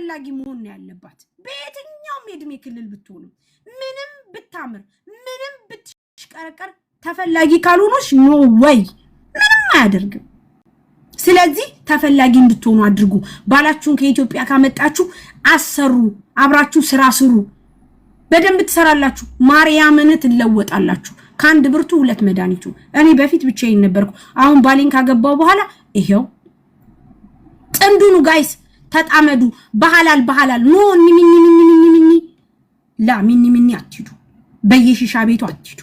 ተፈላጊ መሆን ያለባት በየትኛውም የእድሜ ክልል ብትሆኑ ምንም ብታምር ምንም ብትሽቀረቀር ተፈላጊ ካልሆነሽ ኖ ወይ ምንም አያደርግም። ስለዚህ ተፈላጊ እንድትሆኑ አድርጉ። ባላችሁን ከኢትዮጵያ ካመጣችሁ አሰሩ፣ አብራችሁ ስራ ስሩ፣ በደንብ ትሰራላችሁ። ማርያምን ትለወጣላችሁ። ከአንድ ብርቱ ሁለት መድኃኒቱ። እኔ በፊት ብቻዬን ነበርኩ። አሁን ባሌን ካገባው በኋላ ይሄው ጥንዱኑ ጋይስ ተጣመዱ። በሐላል ኖ ሚኒ ላ ሚኒ አትሂዱ። በየሺሻ ቤቱ አትሂዱ።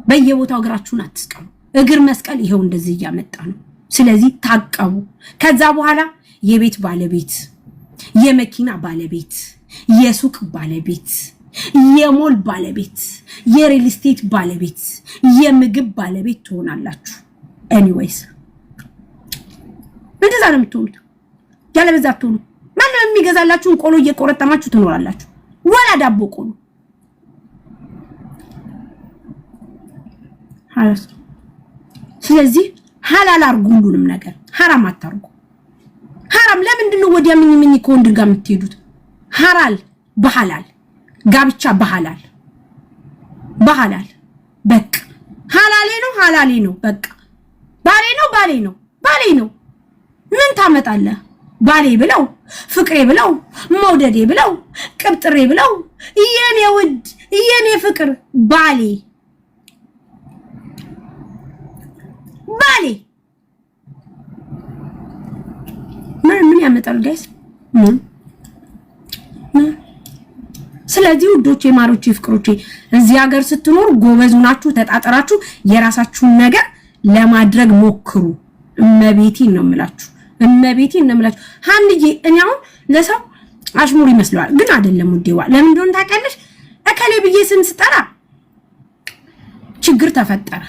በየቦታው እግራችሁን አትስቀሉ። እግር መስቀል ይሄው እንደዚህ እያመጣ ነው። ስለዚህ ታቀቡ። ከዛ በኋላ የቤት ባለቤት፣ የመኪና ባለቤት፣ የሱቅ ባለቤት፣ የሞል ባለቤት፣ የሪል ስቴት ባለቤት፣ የምግብ ባለቤት ትሆናላችሁ። ኤኒዌይስ እንደዛ ነው የምትሆኑት። ያለበዛ አትሆኑ። ማንም የሚገዛላችሁን ቆሎ እየቆረጠማችሁ ትኖራላችሁ። ወላ ዳቦ ቆሎ ሐላስ። ስለዚህ ሐላል አርጉ። ሁሉንም ነገር حرام አታርጉ። حرام ለምንድን ነው ወዲያ ምን ከወንድ ጋር የምትሄዱት? ሐላል በሐላል ጋብቻ በሐላል በቃ ሐላሌ ነው በቃ ባሌ ነው ምን ታመጣለህ? ባሌ ብለው ፍቅሬ ብለው መውደዴ ብለው ቅብጥሬ ብለው የኔ ውድ የኔ ፍቅር ባሌ ምን ያመጣል ጋይስ? ስለዚህ ውዶቼ ማሮቼ ፍቅሮቼ እዚህ ሀገር ስትኖሩ ጎበዝ ሆናችሁ ተጣጣራችሁ የራሳችሁን ነገር ለማድረግ ሞክሩ። እመቤቴን ነው የምላችሁ። ሀንዬ እኔ አሁን ለሰው አሽሙር ይመስለዋል ግን አይደለም ውዴዋ። ለምን እንደሆነ ታውቂያለሽ? እከሌ ብዬ ስም ስጠራ ችግር ተፈጠረ።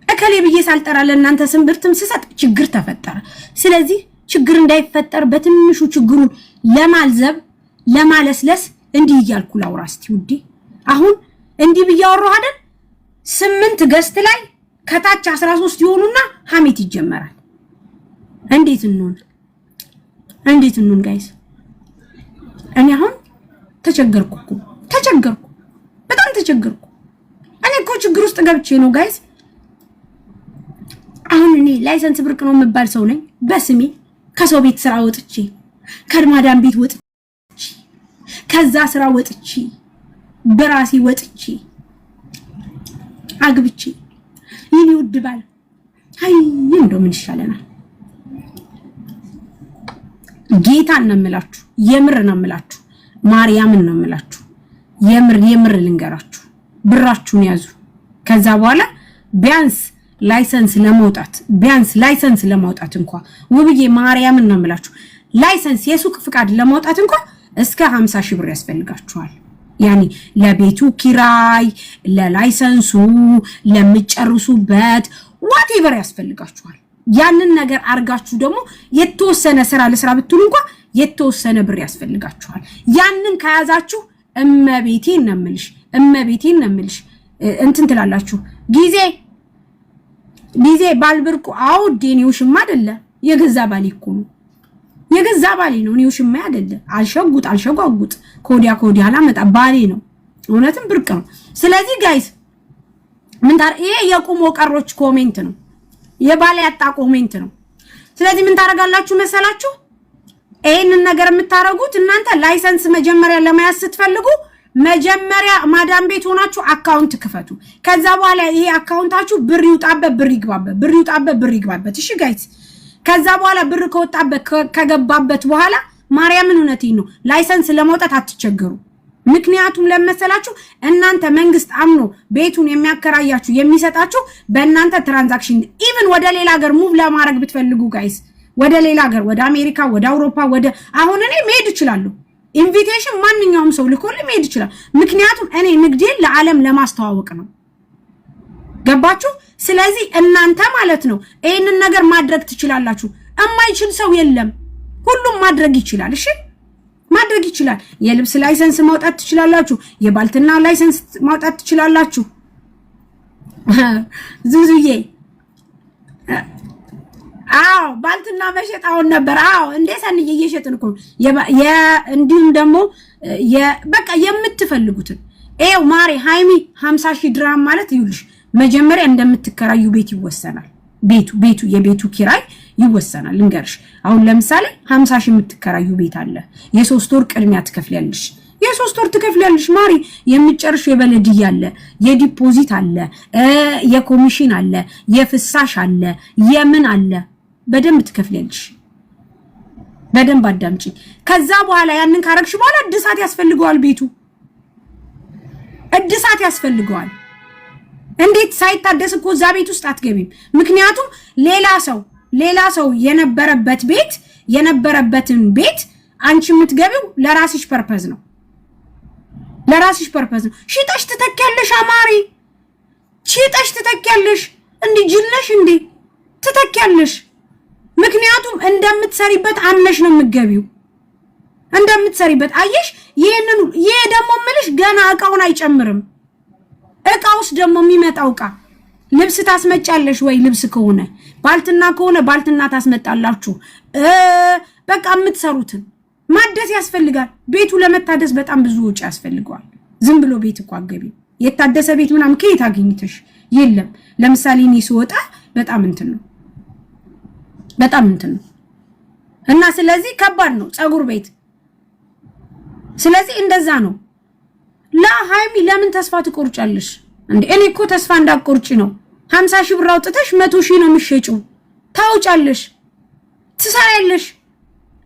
እከሌ ብዬ ሳልጠራ ለእናንተ ስም ብርትም ስሰጥ ችግር ተፈጠረ። ስለዚህ ችግር እንዳይፈጠር በትንሹ ችግሩን ለማልዘብ ለማለስለስ እንዲህ እያልኩ ላውራ እስቲ ውዴ። አሁን እንዲህ ብያወራሁ አይደል? 8 ገስት ላይ ከታች 13 ይሆኑና ሐሜት ይጀመራል። እንዴት እንሆን ጋይስ? እኔ አሁን ተቸገርኩ፣ በጣም ተቸገርኩ። እኔ እኮ ችግር ውስጥ ገብቼ ነው ጋይስ። አሁን እኔ ላይሰንስ ብርቅ ነው የምባል ሰው ነኝ። በስሜ ከሰው ቤት ስራ ወጥቼ ከድማዳም ቤት ወጥቼ ከዛ ስራ ወጥቼ በራሴ ወጥቼ አግብቼ ይሄ ውድ ባል አይ እንደው ምን ይሻለናል? ጌታን ነው የምላችሁ፣ የምር ነው የምላችሁ፣ ማርያምን ነው የምላችሁ። የምር ልንገራችሁ፣ ብራችሁን ያዙ። ከዛ በኋላ ቢያንስ ላይሰንስ ለማውጣት እንኳን ውብዬ ማርያምን ነው የምላችሁ፣ ላይሰንስ የሱቅ ፍቃድ ለማውጣት እንኳን እስከ 50 ሺህ ብር ያስፈልጋችኋል። ያኒ ለቤቱ ኪራይ፣ ለላይሰንሱ፣ ለምጨርሱበት ዋቴቨር ያስፈልጋችኋል። ያንን ነገር አርጋችሁ ደግሞ የተወሰነ ስራ ለስራ ብትሉ እንኳን የተወሰነ ብር ያስፈልጋችኋል። ያንን ከያዛችሁ እመቤቴን ነው የምልሽ እንትን ትላላችሁ። ጊዜ ባልብርቁ አውዴኔው ሽማ አይደለ የገዛ ባሌ እኮ ነው። የገዛ ባሌ ነው። እኔው ሽማ አይደለ። አልሸጓጉጥ ኮዲያ አላመጣ ባሌ ነው። እውነትም ብርቅ ነው። ስለዚህ ጋይስ ይሄ የቁሞ ቀሮች ኮሜንት ነው። የባሌ ያጣ ኮሜንት ነው። ስለዚህ ምን ታረጋላችሁ መሰላችሁ? ይሄንን ነገር የምታረጉት እናንተ ላይሰንስ መጀመሪያ ለማያዝ ስትፈልጉ መጀመሪያ ማዳም ቤት ሆናችሁ አካውንት ክፈቱ። ከዛ በኋላ ይሄ አካውንታችሁ ብር ይውጣበት ብር ይግባበት። እሺ ጋይስ፣ ከዛ በኋላ ብር ከወጣበት ከገባበት በኋላ ማርያምን እውነቴን ነው ላይሰንስ ለማውጣት አትቸገሩ። ምክንያቱም ለመሰላችሁ እናንተ መንግስት አምኖ ቤቱን የሚያከራያችሁ የሚሰጣችሁ በእናንተ ትራንዛክሽን። ኢቭን ወደ ሌላ ሀገር ሙቭ ለማድረግ ብትፈልጉ ጋይስ፣ ወደ ሌላ ሀገር ወደ አሜሪካ ወደ አውሮፓ አሁን እኔ መሄድ እችላለሁ። ኢንቪቴሽን ማንኛውም ሰው ልኮልኝ መሄድ ይችላል። ምክንያቱም እኔ ንግዴን ለዓለም ለማስተዋወቅ ነው። ገባችሁ? ስለዚህ እናንተ ማለት ነው ይሄንን ነገር ማድረግ ትችላላችሁ። የማይችል ሰው የለም። ሁሉም ማድረግ ይችላል። እሺ ማድረግ ይችላል። የልብስ ላይሰንስ ማውጣት ትችላላችሁ። የባልትና ላይሰንስ ማውጣት ትችላላችሁ። ዙዙዬ አዎ ባልትና መሸጣውን ነበር። አዎ እንዴ ሰንዬ እየሸጥን እኮ እንዲሁም ደግሞ በቃ የምትፈልጉትን ኤው ማሪ ሃይሚ 50,000 ድራም ማለት ይውልሽ መጀመሪያ እንደምትከራዩ ቤት ይወሰናል። ቤቱ የቤቱ ኪራይ ይወሰናል። ልንገርሽ አሁን ለምሳሌ 50,000 የምትከራዩ ቤት አለ። የ3 ወር ቅድሚያ ትከፍያለሽ። የ3 ወር ትከፍያለሽ ማሪ። የሚጨርሽ የበለድያ አለ፣ የዲፖዚት አለ፣ የኮሚሽን አለ፣ የፍሳሽ አለ፣ የምን አለ። በደንብ ትከፍያለሽ። በደንብ አዳምጪ። ከዛ በኋላ ያንን ካረግሽ በኋላ እድሳት ያስፈልገዋል። ቤቱ እድሳት ያስፈልገዋል። እንዴት ሳይታደስ እኮ እዛ ቤት ውስጥ አትገቢም። ምክንያቱም ሌላ ሰው የነበረበትን ቤት አንቺ የምትገቢው ለራስሽ ፐርፐዝ ነው። ሽጠሽ ትተኪያለሽ። አማሪ ሽጠሽ ትተኪያለሽ። እንዴ ጅልነሽ እንዴ ትተኪያለሽ። ምክንያቱም እንደምትሰሪበት አምነሽ ነው የምትገቢው። እንደምትሰሪበት አየሽ። ይሄ ደግሞ ምልሽ ገና እቃውን አይጨምርም። እቃውስ ደግሞ የሚመጣው እቃ ልብስ ታስመጫለሽ ወይ? ልብስ ከሆነ ባልትና ባልትና ታስመጣላችሁ። በቃ የምትሰሩትን ማደስ ያስፈልጋል። ቤቱ ለመታደስ በጣም ብዙ ወጪ ያስፈልገዋል። ዝም ብሎ ቤት እኮ አገቢ የታደሰ ቤት ምናምን ከየት አገኝተሽ? የለም። ለምሳሌ እኔ ስወጣ በጣም እንትን ነው እና ስለዚህ ከባድ ነው ፀጉር ቤት። ስለዚህ እንደዛ ነው። ሃይሚ ለምን ተስፋ ትቆርጫለሽ እንዴ? እኔ እኮ ተስፋ እንዳትቆርጪ ነው። 50,000 ብር አውጥተሽ 100,000 ነው የምትሸጪው። ታውጫለሽ፣ ትሰሪያለሽ።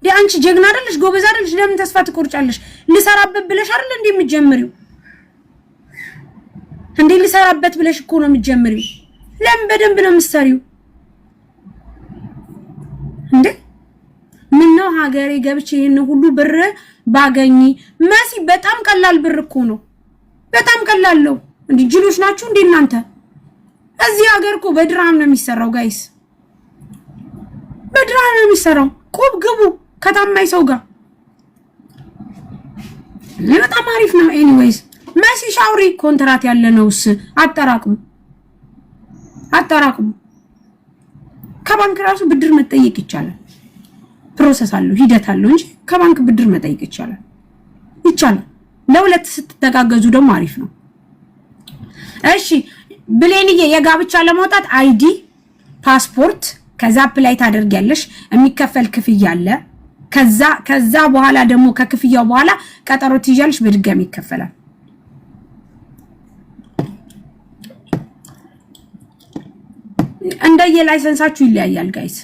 አንቺ ጀግና አይደለሽ? ጎበዝ አይደለሽ? ለምን ተስፋ ትቆርጫለሽ? ልሰራበት ብለሽ አይደል እንዴ የምትጀምሪው? እንዴ ልሰራበት ብለሽ እኮ ነው የምትጀምሪው። ለምን በደንብ ነው የምትሰሪው እንዴ? ምን ነው ሀገሬ ገብቼ ይሄን ሁሉ ብር ባገኝ መሲ በጣም ቀላል ብር እኮ ነው። በጣም ቀላል ነው። እንዴ ጅሎች ናችሁ እንዴ እናንተ? እዚህ ሀገር እኮ በድራም ነው የሚሰራው ጋይስ። በድራም ነው የሚሰራው። ቁብ ግቡ ከታማኝ ሰው ጋር በጣም አሪፍ ነው። ኤኒዌይስ መሲ ሻውሪ ኮንትራት ያለ ነውስ አጠራቅሙ። ከባንክ ራሱ ብድር መጠየቅ ይቻላል። ፕሮሰስ አለው፣ ሂደት አለው እንጂ ከባንክ ብድር መጠየቅ ይቻላል። ለሁለት ስትተጋገዙ ደግሞ አሪፍ ነው። እሺ ብሌንዬ የጋብቻ ለማውጣት አይዲ፣ ፓስፖርት ከዛ አፕላይ ታደርጊያለሽ። የሚከፈል ክፍያ አለ። ከዛ በኋላ ደግሞ ከክፍያው በኋላ ቀጠሮ ትይዣለሽ፣ በድጋሚ ይከፈላል። እንደየላይሰንሳችሁ ይለያያል ጋይስ።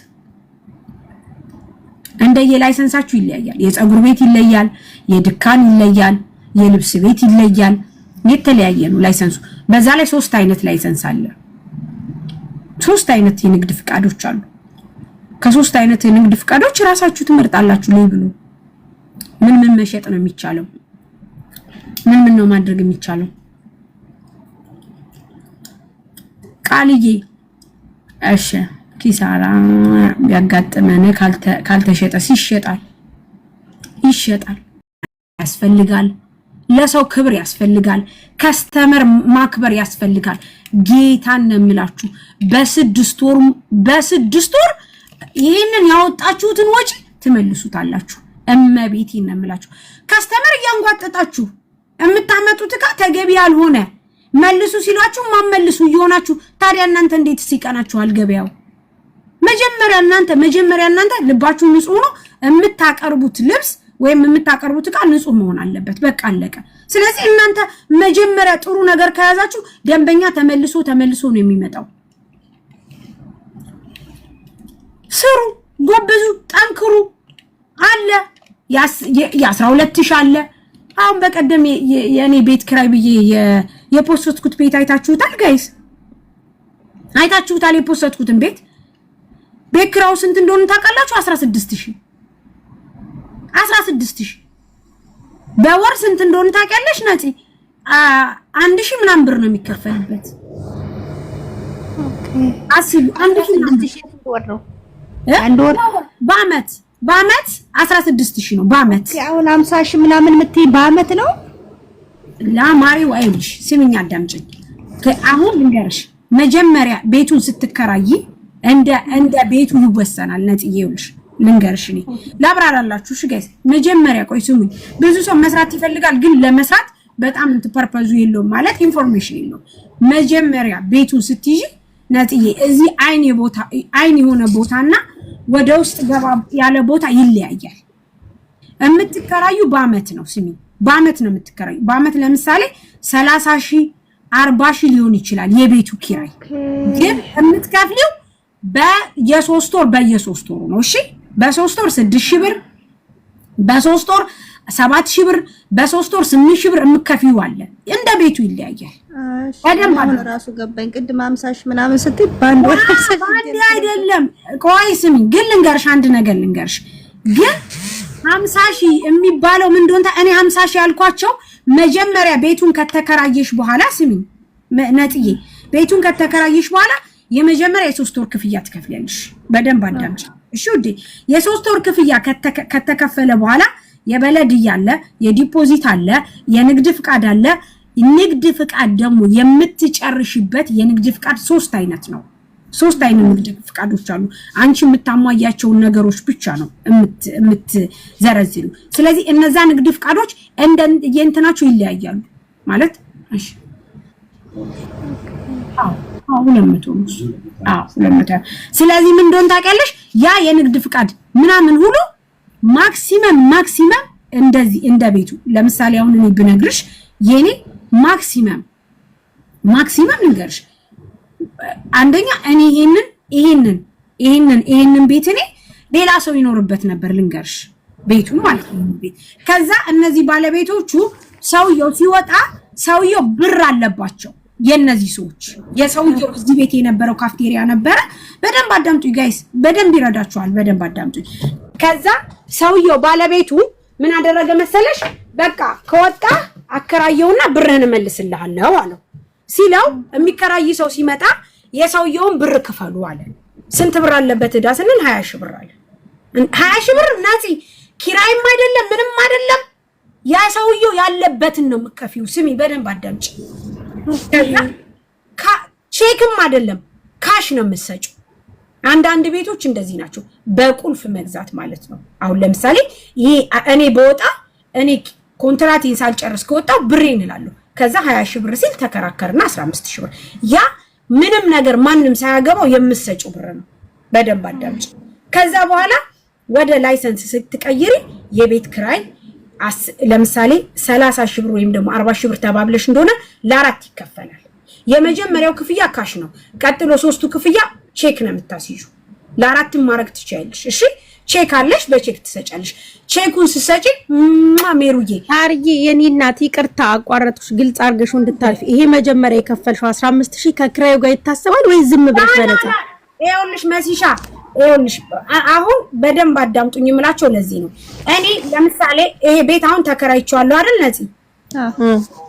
እንደየላይሰንሳችሁ ይለያያል። የፀጉር ቤት ይለያል፣ የድካን ይለያል፣ የልብስ ቤት ይለያል። የተለያየ ነው ላይሰንሱ። በዛ ላይ 3 አይነት ላይሰንስ አለ። 3 አይነት የንግድ ፍቃዶች አሉ። ከ3 አይነት የንግድ ፍቃዶች ራሳችሁ ትመርጣላችሁ። ላይ ብሎ ምን መሸጥ ነው የሚቻለው? ምን ነው ማድረግ የሚቻለው? ቃልዬ እሺ ኪሳራ ያጋጥመን ካልተሸጠስ ይሸጣል። ያስፈልጋል። ለሰው ክብር ያስፈልጋል። ከስተመር ማክበር ያስፈልጋል። ጌታን ነው የምላችሁ። በስድስት ወር ይሄንን ያወጣችሁትን ወጪ ትመልሱታላችሁ። እመቤቴን ነው የምላችሁ። ከስተመር እያንጓጠጣችሁ የምታመጡት ዕቃ ተገቢ ያልሆነ መልሱ ሲሏችሁ ማመልሱ እየሆናችሁ ታዲያ እናንተ እንዴት ሲቀናችኋል ገበያው? መጀመሪያ እናንተ ልባችሁ ንጹህ ነው። የምታቀርቡት ልብስ ወይም የምታቀርቡት ዕቃ ንጹህ መሆን አለበት። በቃ አለቀ። ስለዚህ እናንተ መጀመሪያ ጥሩ ነገር ከያዛችሁ ደንበኛ ተመልሶ ነው የሚመጣው። ስሩ፣ ጎብዙ፣ ጠንክሩ። አለ የ12,000 አለ። አሁን በቀደም የኔ ቤት ክራይ ብዬ የፖስትኩት ቤት አይታችሁታል ጋይስ? አይታችሁታል? የፖስትኩትን ቤት ክራው ስንት እንደሆነ ታውቃላችሁ? 16,000 በወር ስንት እንደሆነ ታውቂያለሽ? ነፂ 1,000 ምናምን ብር ነው የሚከፈልበት። ኦኬ አስቡ። 1,000 ወር ነው አንድ ወር በአመት 16,000 ነው በአመት። አሁን 50,000 ምናምን የምትይ በአመት ነው? ለማሪው አይልሽ። ስሚኝ አዳምጪኝ። አሁን ልንገርሽ፣ መጀመሪያ ቤቱን ስትከራይ እንደ ቤቱ ይወሰናል። ነጥዬውልሽ ልንገርሽ እኔ ላብራራላችሁ። እሺ ጋይስ መጀመሪያ ቆይ ስሙኝ። ብዙ ሰው መስራት ይፈልጋል ግን ለመስራት በጣም ፐርፐዙ የለውም ማለት ኢንፎርሜሽን የለውም። መጀመሪያ ቤቱን ስትይጂ ነጥዬ እዚህ አይን የሆነ ቦታና ወደ ውስጥ ገባ ያለ ቦታ ይለያያል። የምትከራዩ በአመት ነው። ስሚ በአመት ነው የምትከራዩ። በአመት ለምሳሌ 30,000 40,000 ሊሆን ይችላል የቤቱ ኪራይ። ግን የምትከፍሊው በየሶስት ወር ነው። እሺ በ3 ወር 6,000 ብር፣ በ3 ወር 7,000 ብር፣ በ3 ወር 8,000 ብር የምትከፍይው አለ። እንደ ቤቱ ይለያያል። በደንብ ራሱ ገባኝ። ቅድም 50,000 ምናምን ስትይ ባንድ ወር አይደለም። ቆይ ስሚ ግን ልንገርሽ አንድ ነገር ልንገርሽ። ግን 50,000 የሚባለው ምን እንደሆነ እኔ 50,000 ያልኳቸው መጀመሪያ ቤቱን ከተከራየሽ በኋላ ስሚ ነጥዬ ቤቱን ከተከራየሽ በኋላ የመጀመሪያ የ3 ወር ክፍያ ትከፍያለሽ። በደንብ አዳምጪ እሺ ውዴ። የ3 ወር ክፍያ ከተከፈለ በኋላ የበለድያ አለ፣ የዲፖዚት አለ፣ የንግድ ፍቃድ አለ። ንግድ ፍቃድ ደግሞ የምትጨርሽበት የንግድ ፍቃድ 3 አይነት ነው። 3 አይነት ንግድ ፍቃዶች አሉ። አንቺ የምታሟያቸው ነገሮች ብቻ ነው የምትዘረዝሩ። ስለዚህ እነዛ ንግድ ፍቃዶች የእንትናቸው ይለያያሉ ማለት እሺ። ሁለት መቶ ስለዚህ ምን እንደሆነ ታውቂያለሽ? ያ የንግድ ፍቃድ ምናምን ሁሉ ማክሲመም እንደዚህ እንደ ቤቱ ለምሳሌ አሁን እኔ ብነግርሽ የኔ ማክሲመም ልንገርሽ። አንደኛ እኔ ይሄንን ቤት እኔ ሌላ ሰው ይኖርበት ነበር ልንገርሽ፣ ቤቱ ማለት ነው ቤት። ከዛ እነዚህ ባለቤቶቹ ሰውየው ሲወጣ ሰውየው ብር አለባቸው የነዚህ ሰዎች። የሰውየው እዚህ ቤት የነበረው ካፍቴሪያ ነበረ። በደንብ አዳምጡኝ ጋይስ፣ በደንብ ይረዳችኋል። በደንብ አዳምጡኝ። ከዛ ሰውየው ባለቤቱ ምን አደረገ መሰለሽ? በቃ ከወጣ አከራየውና ብርህን እመልስልሃለሁ አለው። ሲለው የሚከራይ ሰው ሲመጣ የሰውየውን ብር ክፈሉ አለ። ስንት ብር አለበት ዕዳ ስንል 20,000 ብር አለ። 20,000 ብር ናዚ ኪራይም አይደለም ምንም አይደለም። ያ ሰውየው ያለበትን ነው የምከፊው። ስሚ በደንብ አዳምጪ። ቼክም አይደለም ካሽ ነው የምትሰጪው። አንዳንድ ቤቶች እንደዚህ ናቸው፣ በቁልፍ መግዛት ማለት ነው። አሁን ለምሳሌ ይሄ እኔ በወጣ እኔ ኮንትራቴን ሳልጨርስ ከወጣው ብሬን እላለሁ። ከዛ 20,000 ብር ሲል ተከራከርና 15,000 ብር ያ ምንም ነገር ማንንም ሳያገባው የምትሰጪው ብር ነው። በደንብ አዳምጪ። ከዛ በኋላ ወደ ላይሰንስ ስትቀይሪ የቤት ክራይ ለምሳሌ 30,000 ብር ወይም ደግሞ 40,000 ብር ተባብለሽ እንደሆነ ለአራት ይከፈላል። የመጀመሪያው ክፍያ ካሽ ነው። ቀጥሎ 3ቱ ክፍያ ቼክ ነው የምታስይዙ። ለአራትም ማድረግ ትችያለሽ። እሺ ቼክ አለሽ፣ በቼክ ትሰጫለሽ። ቼኩን ስትሰጪ ሜሩዬ አርዬ የኔ እናት ይቅርታ አቋረጥኩሽ፣ ግልጽ አድርገሽው እንድታልፊ። ይሄ መጀመሪያ የከፈልሽው 15,000 ከክራዩ ጋር ይታሰባል ወይ ዝም ብለሽ በነፃ? ይኸውልሽ መሲሻ ይኸውልሽ አሁን በደንብ አዳምጡኝ የምላቸው ለዚህ ነው። እኔ ለምሳሌ ይሄ ቤት አሁን ተከራይቼዋለሁ አይደል ነፂ?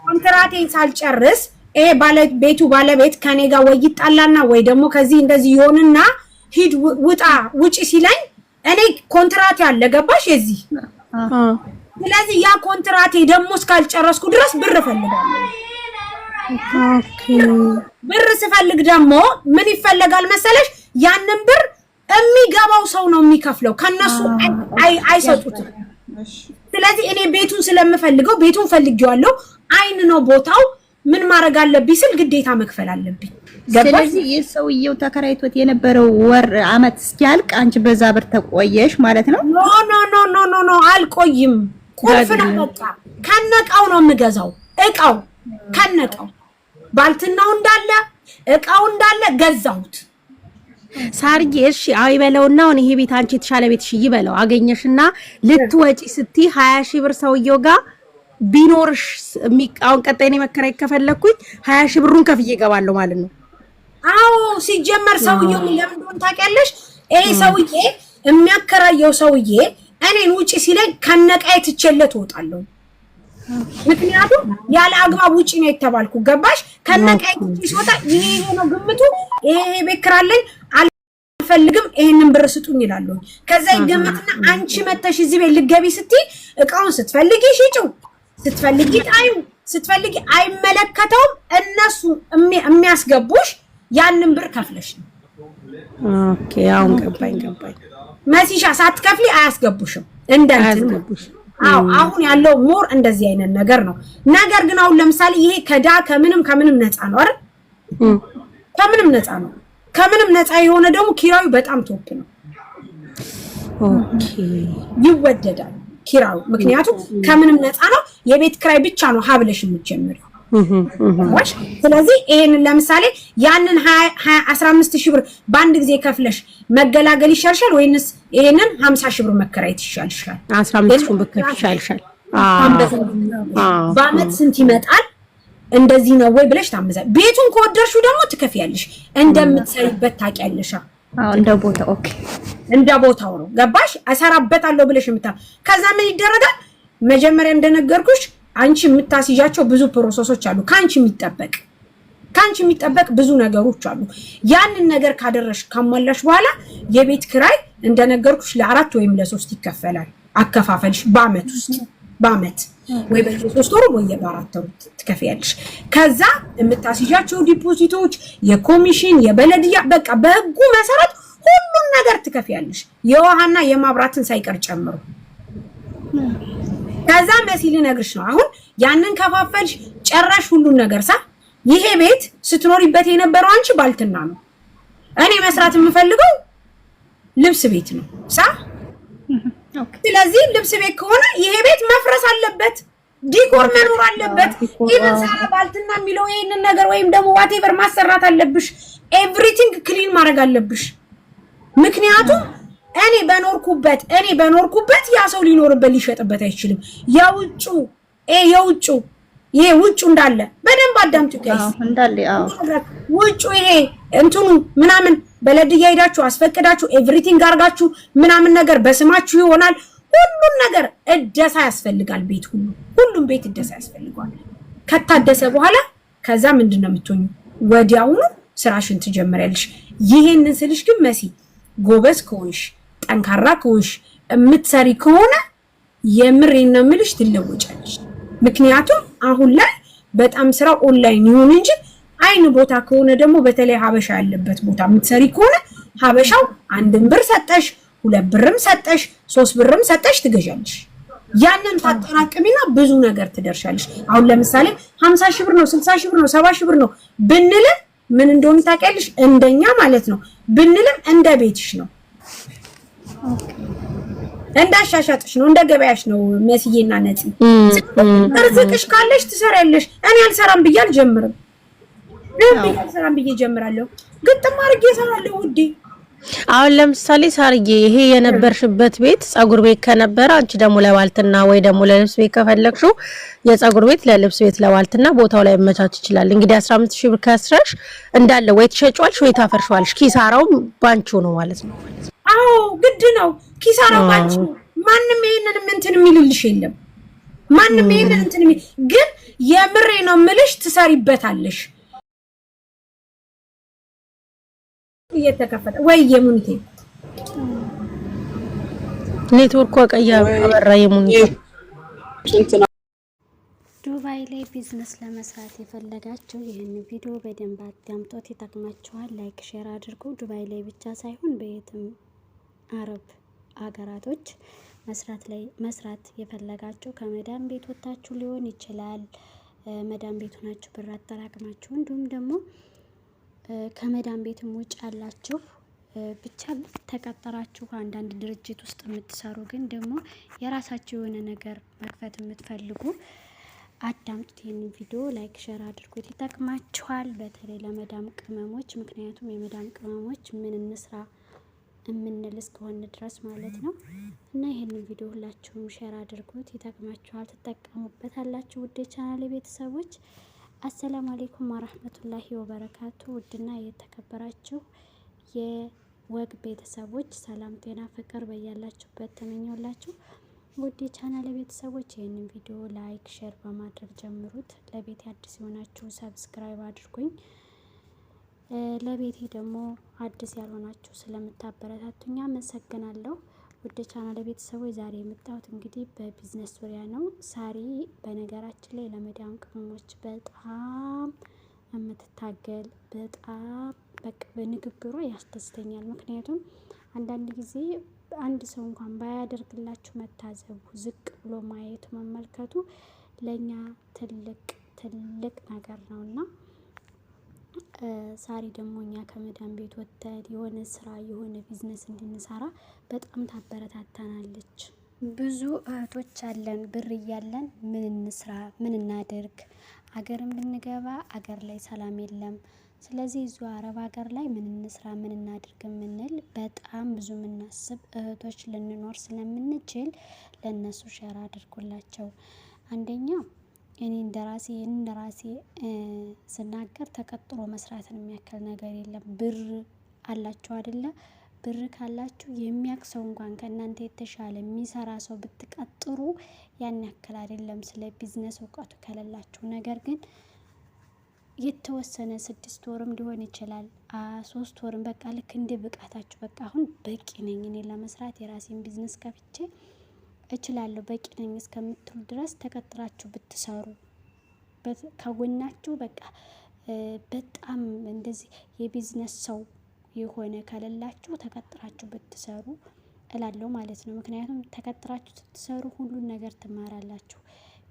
ኮንትራቴን ሳልጨርስ ይሄ ቤቱ ባለቤት ከኔ ጋር ወይ ይጣላና ወይ ደግሞ ከዚህ እንደዚህ ይሆንና ሂድ ውጪ ሲለኝ እኔ ኮንትራቴ አለ ገባሽ? የዚህ ስለዚህ ያ ኮንትራቴ ደግሞ እስካልጨረስኩ ድረስ ብር እፈልጋለሁ። ብር ስፈልግ ደግሞ ምን ይፈልጋል መሰለሽ? ያንን ብር የሚገባው ሰው ነው የሚከፍለው፣ ከነሱ አይሰጡትም። ስለዚህ እኔ ቤቱን ስለምፈልገው ቤቱን ፈልጌዋለሁ፣ አይን ነው ቦታው፣ ምን ማድረግ አለብኝ ስል ግዴታ መክፈል አለብኝ። ስለዚህ የሰውየው ተከራይቶት የነበረው ወር አመት እስኪያልቅ አንቺ በዛ ብር ተቆየሽ ማለት ነው? ኖ አልቆይም። ቁልፍ ነው በቃ ከነቃው ነው የምገዛው። እቃው ከነቃው ባልትናው እንዳለ እቃው እንዳለ ገዛሁት። ሳርዬ እሺ አይበለውና አሁን ይሄ ቤት አንቺ የተሻለ ቤትሽ ይበለው አገኘሽና ልትወጪ ስትይ 20,000 ብር ሰውየው ጋር ቢኖርሽ አሁን ቀጣይ ነው መከራይ ከፈለኩኝ 20,000 ብሩን ከፍዬ እገባለሁ ማለት ነው? አዎ ሲጀመር ሰውየው ለምን እንደሆነ ታውቂያለሽ? ይሄ ሰውዬ የሚያከራየው ሰውዬ እኔን ውጪ ሲለኝ ከነቃዬ ትቼለት እወጣለሁ። ምክንያቱም ያለ አግባብ ውጪ ነው የተባልኩ ገባሽ? ከነቃዬ ውጪ ሲወጣ ይሄ ነው ግምቱ። ይሄ ቤት ክራለኝ አልፈልግም ይሄንን ብር ስጡኝ ይላል። ከዛ ይገመትና አንቺ መተሽ እዚህ ቤት ልገቢ ስትይ እቃውን ስትፈልጊ ሽጪው፣ ስትፈልጊ ጣዩ፣ ስትፈልጊ አይመለከተውም። እነሱ የሚያስገቡሽ ያንን ብር ከፍለሽ ነው። ኦኬ አሁን ገባኝ መሲሻ ሳትከፍሊ አያስገቡሽም እንደንትን አው አሁን ያለው ሞር እንደዚህ አይነት ነገር ነው ነገር ግን አሁን ለምሳሌ ይሄ ከዳ ከምንም ነፃ ነው አይደል ከምንም ነፃ የሆነ ደግሞ ኪራዩ በጣም ቶፕ ነው ኦኬ ይወደዳል ኪራዩ ምክንያቱም ከምንም ነፃ ነው የቤት ክራይ ብቻ ነው ሀብለሽ የምትጀምሪው ወሽ ስለዚህ ይሄንን ለምሳሌ ያንን 15000 ብር ባንድ ጊዜ ከፍለሽ መገላገል ይሻልሻል ወይንስ ይሄንን 50000 ብር መከራየት ይሻልሻል 15000 ብር ይሻልሻል በአመት ስንት ይመጣል እንደዚህ ነው ወይ ብለሽ ታመዛል ቤቱን ከወደድሽው ደግሞ ትከፍያለሽ እንደምትሰሪበት ታውቂያለሽ እንደ ቦታው ኦኬ እንደ ቦታው ነው ገባሽ አሰራበታለሁ ብለሽ ከዛ ምን ይደረጋል መጀመሪያ እንደነገርኩሽ አንቺ የምታስይዣቸው ብዙ ፕሮሰሶች አሉ ካንቺ የሚጠበቅ ብዙ ነገሮች አሉ ያንን ነገር ካደረሽ ካሟላሽ በኋላ የቤት ክራይ እንደነገርኩሽ ለ4 ወይም ለ3 ይከፈላል አከፋፈልሽ በአመት ወይ በ3 ወር ወይ በ4 ወር ትከፍያለሽ ከዛ የምታስይዣቸው ዲፖዚቶች የኮሚሽን የበለድያ በቃ በህጉ መሰረት ሁሉን ነገር ትከፍያለሽ የውሃና የማብራትን ሳይቀር ጨምሮ ከዛ መሲል ነግርሽ ነው አሁን ያንን ከፋፈልሽ ጨራሽ ሁሉን ነገር ይሄ ቤት ስትኖሪበት የነበረው አንቺ ባልትና ነው እኔ መስራት የምፈልገው ልብስ ቤት ነው ስለዚህ ልብስ ቤት ከሆነ ይሄ ቤት መፍረስ አለበት ዲኮር መኖር አለበት ኢቭን ሳራ ባልትና የሚለው ይሄንን ነገር ወይም ደግሞ ዋቴቨር ማሰራት አለብሽ ኤቭሪቲንግ ክሊን ማድረግ አለብሽ ምክንያቱም እኔ በኖርኩበት ያ ሰው ሊኖርበት ሊሸጥበት አይችልም የውጩ ይሄ ውጩ እንዳለ በደንብ አዳምጡ ጋይስ እንዳለ ውጩ ይሄ እንትኑ ምናምን በለድያ ሄዳችሁ አስፈቅዳችሁ ኤቭሪቲንግ አርጋችሁ ምናምን ነገር በስማችሁ ይሆናል ሁሉም ነገር እደሳ ያስፈልጋል ቤት ሁሉም ቤት እደሳ ያስፈልጋል ከታደሰ በኋላ ከዛ ምንድነው የምትሆኙ ወዲያውኑ ስራሽን ትጀምሪያለሽ ይሄንን ስልሽ ግን መሲ ጎበዝ ከሆንሽ ጠንካራ ከሆንሽ የምትሰሪ ከሆነ የምሬን ነው የምልሽ ትለወጫለሽ ምክንያቱም አሁን ላይ በጣም ስራ ኦንላይን ይሁን እንጂ አይን ቦታ ከሆነ ደግሞ በተለይ ሀበሻ ያለበት ቦታ የምትሰሪ ከሆነ ሀበሻው 1 ብር ሰጠሽ 2 ብርም ሰጠሽ 3 ብርም ሰጠሽ ትገዣለሽ ያንን ታጠራቅሚና ብዙ ነገር ትደርሻለሽ አሁን ለምሳሌ 50000 ብር ነው 60000 ብር ነው 70000 ብር ነው ብንል ምን እንደሆነ ታውቂያለሽ እንደኛ ማለት ነው ብንል እንደ ቤትሽ ነው እንዳሻሻጥሽ ነው እንደ ገበያሽ ነው መስዬና ነፂ እርዝቅሽ ካለሽ ትሰሪያለሽ እኔ አልሰራም ብዬ አልጀምርም አልሰራም ብዬ ጀምራለሁ ግጥም አድርጌ እሰራለሁ ውዴ አሁን ለምሳሌ ሳርዬ ይሄ የነበርሽበት ቤት ጸጉር ቤት ከነበረ አንቺ ደግሞ ለባልትና ወይ ደግሞ ለልብስ ቤት ከፈለግሽው የጸጉር ቤት ለልብስ ቤት ለባልትና ቦታው ላይ መቻች ይችላል እንግዲህ 15000 ብር ከስራሽ እንዳለ ወይ ትሸጪዋለሽ ወይ ታፈርሽዋለሽ ኪሳራው ባንቺ ነው ማለት ነው አዎ ግድ ነው ኪሳራው ባንቺ ማንንም ይሄንን እንትን የሚልልሽ የለም ማንንም ይሄንን እንትን ግን የምሬ ነው ምልሽ ትሰሪበታለሽ እየተከፈተ ወይ የሙኒቴ ኔትወርክ ወቀያ አበራ የሙኒቴ ዱባይ ላይ ቢዝነስ ለመስራት የፈለጋችሁ ይሄን ቪዲዮ በደንብ አዳምጡት ይጠቅማችኋል ላይክ ሼር አድርጉ ዱባይ ላይ ብቻ ሳይሆን በየትም አረብ አገራቶች መስራት የፈለጋችሁ ከመዳም ቤት ወጣችሁ ሊሆን ይችላል መዳም ቤት ሆናችሁ ብር አጠራቅማችሁ እንዲሁም ደግሞ ከመዳም ቤትም ውጭ ያላችሁ ብቻ ተቀጠራችሁ አንዳንድ ድርጅት ውስጥ የምትሰሩ ግን ደግሞ የራሳችሁ የሆነ ነገር መክፈት የምትፈልጉ አዳምጡት ይሄንን ቪዲዮ ላይክ ሼር አድርጉት ይጠቅማችኋል በተለይ ለመዳም ቅመሞች ምክንያቱም የመዳም ቅመሞች ምን እንስራ እምንል እስከሆነ ድረስ ማለት ነው እና ይሄንን ቪዲዮ ሁላችሁም ሼር አድርጉት ይጠቅማችኋል ተጠቀሙበታላችሁ ውድ ቻናሌ ቤተሰቦች አሰላሙ አለይኩም ወራህመቱላሂ ወበረካቱ ውድና የተከበራችሁ የወግ ቤተሰቦች ሰላም ጤና ፍቅር በያላችሁበት ተመኘውላችሁ ውድ ቻናሌ ቤተሰቦች ይሄንን ቪዲዮ ላይክ ሼር በማድረግ ጀምሩት ለቤት አዲስ የሆናችሁ ሰብስክራይብ አድርጉኝ ለቤቴ ደግሞ አዲስ ያልሆናችሁ ስለምታበረታቱኝ አመሰግናለሁ ውድ ቻናሌ ቤተሰቦች ዛሬ የመጣሁት እንግዲህ በቢዝነስ ዙሪያ ነው ሳሪ በነገራችን ላይ ለመዳም ቅመሞች በጣም የምትታገል በጣም በቃ በንግግሯ ያስደስተኛል። ምክንያቱም አንዳንድ ጊዜ አንድ ሰው እንኳን ባያደርግላችሁ መታዘቡ፣ ዝቅ ብሎ ማየቱ፣ መመልከቱ ለእኛ ትልቅ ነገር ነው እና ሳሪ ደግሞ እኛ ከመዳን ቤት ወጥተን የሆነ ስራ የሆነ ቢዝነስ እንድንሰራ በጣም ታበረታታናለች። ብዙ እህቶች አለን ብር እያለን ምን እንስራ ምን እናደርግ፣ አገርን ብንገባ አገር ላይ ሰላም የለም። ስለዚህ እዚሁ አረብ ሀገር ላይ ምን እንስራ ምን እናድርግ የምንል በጣም ብዙ የምናስብ እህቶች ልንኖር ስለምንችል ለእነሱ ሼር አድርጉላቸው። አንደኛ እኔ እንደራሴ ስናገር ተቀጥሮ መስራትን የሚያክል ነገር የለም። ብር አላችሁ አይደለ? ብር ካላችሁ የሚያውቅ ሰው እንኳን ከእናንተ የተሻለ የሚሰራ ሰው ብትቀጥሩ ያን ያክል አይደለም፣ ስለ ቢዝነስ እውቀቱ ከሌላችሁ። ነገር ግን የተወሰነ 6 ወርም ሊሆን ይችላል 3 ወርም በቃ ልክ እንደ ብቃታችሁ በቃ አሁን በቂ ነኝ እኔ ለመስራት የራሴን ቢዝነስ ከፍቼ እችላለሁ በቂ ነኝ እስከምትሉ ድረስ ተቀጥራችሁ ብትሰሩ ከጎናችሁ በቃ በጣም እንደዚህ የቢዝነስ ሰው የሆነ ከሌላችሁ ተቀጥራችሁ ብትሰሩ እላለሁ ማለት ነው። ምክንያቱም ተቀጥራችሁ ስትሰሩ ሁሉን ነገር ትማራላችሁ።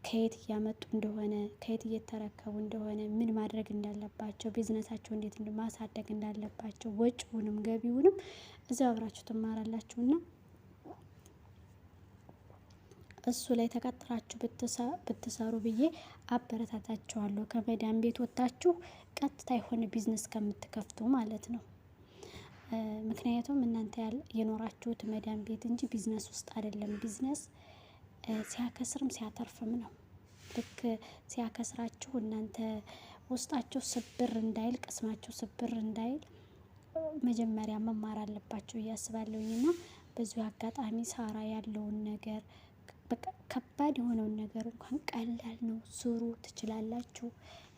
ከየት እያመጡ እንደሆነ፣ ከየት እየተረከቡ እንደሆነ፣ ምን ማድረግ እንዳለባቸው፣ ቢዝነሳቸው እንዴት ማሳደግ እንዳለባቸው፣ ወጪውንም ገቢውንም እዛው አብራችሁ ትማራላችሁና እሱ ላይ ተቀጥራችሁ ብትሰሩ ብዬ አበረታታችኋለሁ። ከመዳን ቤት ወጣችሁ ቀጥታ የሆነ ቢዝነስ ከምትከፍቱ ማለት ነው። ምክንያቱም እናንተ የኖራችሁት መዳን ቤት እንጂ ቢዝነስ ውስጥ አይደለም። ቢዝነስ ሲያከስርም ሲያተርፍም ነው። ልክ ሲያከስራችሁ እናንተ ውስጣችሁ ስብር እንዳይል፣ ቅስማችሁ ስብር እንዳይል መጀመሪያ መማር አለባችሁ እያስባለሁኝና በዚሁ አጋጣሚ ሳራ ያለውን ነገር በቃ ከባድ የሆነውን ነገር እንኳን ቀላል ነው፣ ስሩ፣ ትችላላችሁ፣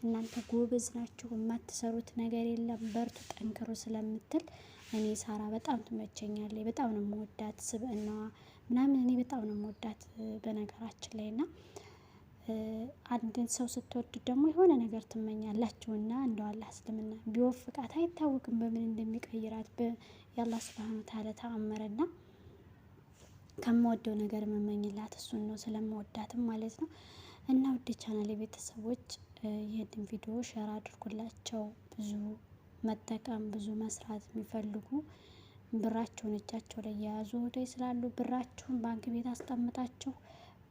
እናንተ ጎበዝ ናችሁ፣ የማትሰሩት ነገር የለም፣ በርቱ፣ ጠንክሩ ስለምትል እኔ ሳራ በጣም ትመቸኛለች። በጣም ነው የምወዳት ስብዕናዋ ምናምን እኔ በጣም ነው የምወዳት በነገራችን ላይ እና አንድን ሰው ስትወዱ ደግሞ የሆነ ነገር ትመኛላችሁና እንደው አላህ እስልምና ቢወፍቃት አይታወቅም በምን እንደሚቀይራት የአላህ ሱብሃነሁ ወተዓላ ተአምረና ከምወደው ነገር መመኝላት እሱን ነው ስለምወዳትም ማለት ነው። እና ውድ ቻናል ቤተሰቦች ይህንን ቪዲዮ ሼር አድርጉላቸው። ብዙ መጠቀም ብዙ መስራት የሚፈልጉ ብራቸውን እጃቸው ላይ የያዙ ወደ ስላሉ ብራችሁን ባንክ ቤት አስቀምጣችሁ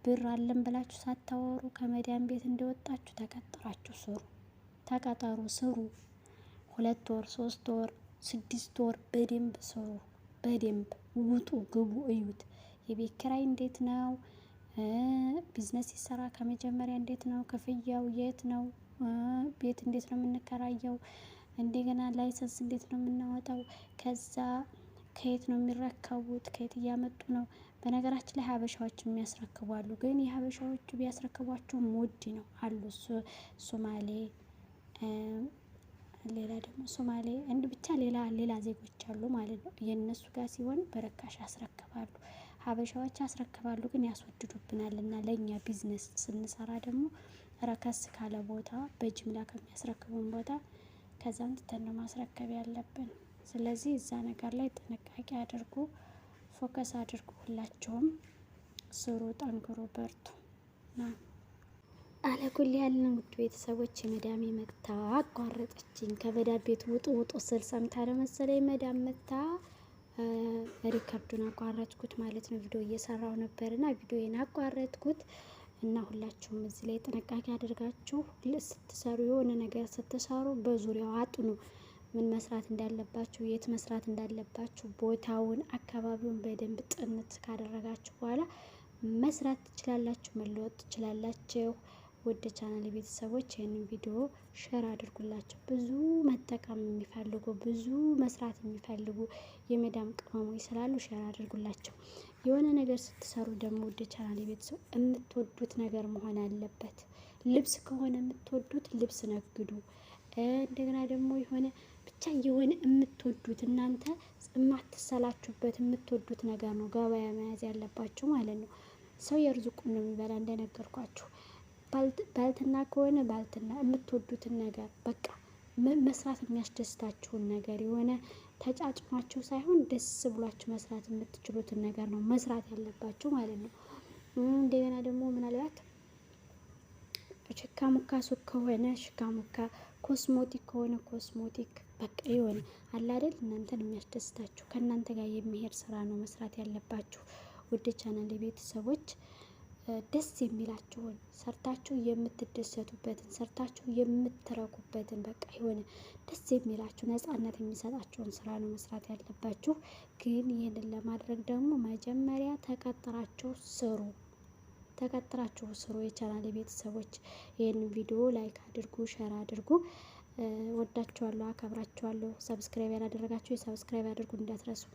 ብር አለን ብላችሁ ሳታወሩ ከመዳን ቤት እንደወጣችሁ ተቀጥራችሁ ስሩ። ተቀጠሩ፣ ስሩ። 2 ወር 3 ወር 6 ወር በደንብ ስሩ። በደንብ ውጡ፣ ግቡ፣ እዩት። የቤት ኪራይ እንዴት ነው? ቢዝነስ ሲሰራ ከመጀመሪያ እንዴት ነው? ክፍያው የት ነው? ቤት እንዴት ነው የምንከራየው? እንደገና ላይሰንስ እንዴት ነው የምናወጣው? ከዛ ከየት ነው የሚረከቡት? ከየት እያመጡ ነው? በነገራችን ላይ ሀበሻዎች የሚያስረክቡ አሉ። ግን የሀበሻዎቹ ቢያስረክቧቸውም ውድ ነው አሉ። ሶማሌ፣ ሌላ ደግሞ ሶማሌ ብቻ ሌላ ዜጎች አሉ ማለት ነው። የእነሱ ጋር ሲሆን በረካሽ ያስረክባሉ። ሀበሻዎች ያስረክባሉ ግን ያስወድዱብናል። እና ለእኛ ቢዝነስ ስንሰራ ደግሞ ረከስ ካለ ቦታ በጅምላ ከሚያስረክቡን ቦታ ከዛም ትተን ነው ማስረከብ ያለብን። ስለዚህ እዛ ነገር ላይ ጥንቃቄ አድርጉ፣ ፎከስ አድርጉ። ሁላችሁም ስሩ፣ ጠንክሩ፣ በርቱ። አለኩል ያለን ውድ ቤተሰቦች የመዳሜ መታ አቋረጠችኝ። ከመዳም ቤት ውጡ ስል ሰምታ ለመሰለኝ መዳም መታ ሪከርዱን አቋረጥኩት ማለት ነው። ቪዲዮ እየሰራው ነበርና ቪዲዮዬን አቋረጥኩት እና ሁላችሁም እዚህ ላይ ጥንቃቄ አድርጋችሁ ስትሰሩ የሆነ ነገር ስትሰሩ በዙሪያው አጥኑ። ምን መስራት እንዳለባችሁ፣ የት መስራት እንዳለባችሁ፣ ቦታውን፣ አካባቢውን በደንብ ጥንት ካደረጋችሁ በኋላ መስራት ትችላላችሁ፣ መለወጥ ትችላላችሁ። ወደ ቻናል ቤተሰቦች ይህንን ቪዲዮ ሼር አድርጉላቸው። ብዙ መጠቀም የሚፈልጉ ብዙ መስራት የሚፈልጉ የመዳም ቅመሞች ስላሉ ሼር አድርጉላቸው። የሆነ ነገር ስትሰሩ ደግሞ ወደ ቻናል ቤተሰብ የምትወዱት ነገር መሆን አለበት። ልብስ ከሆነ የምትወዱት ልብስ ነግዱ። እንደገና ደግሞ የሆነ ብቻ የሆነ የምትወዱት እናንተ የማትሰላችሁበት የምትወዱት ነገር ነው ገበያ መያዝ ያለባችሁ ማለት ነው። ሰው የርዝቁን ነው የሚበላ እንደነገርኳችሁ። ባልትና ከሆነ ባልትና የምትወዱትን ነገር በቃ መስራት የሚያስደስታችሁን ነገር የሆነ ተጫጭኗችሁ ሳይሆን ደስ ብሏችሁ መስራት የምትችሉትን ነገር ነው መስራት ያለባችሁ ማለት ነው። እንደገና ደግሞ ምናልባት ሽካ ሙካ ሱቅ ከሆነ ሽካ ሙካ፣ ኮስሞቲክ ከሆነ ኮስሞቲክ፣ በቃ የሆነ አለ አይደል እናንተን የሚያስደስታችሁ ከእናንተ ጋር የሚሄድ ስራ ነው መስራት ያለባችሁ። ውድ ቻናል ቤተሰቦች ደስ የሚላችሁን ሰርታችሁ የምትደሰቱበትን ሰርታችሁ የምትረኩበትን በቃ የሆነ ደስ የሚላችሁ ነፃነት የሚሰጣችሁን ስራ ነው መስራት ያለባችሁ። ግን ይህንን ለማድረግ ደግሞ መጀመሪያ ተቀጥራችሁ ስሩ። የቻናል ቤተሰቦች ይህንን ቪዲዮ ላይክ አድርጉ፣ ሼር አድርጉ። ወዳችኋለሁ፣ አከብራችኋለሁ። ሰብስክራይብ ያላደረጋችሁ የሰብስክራይብ አድርጉ እንዳትረሱ።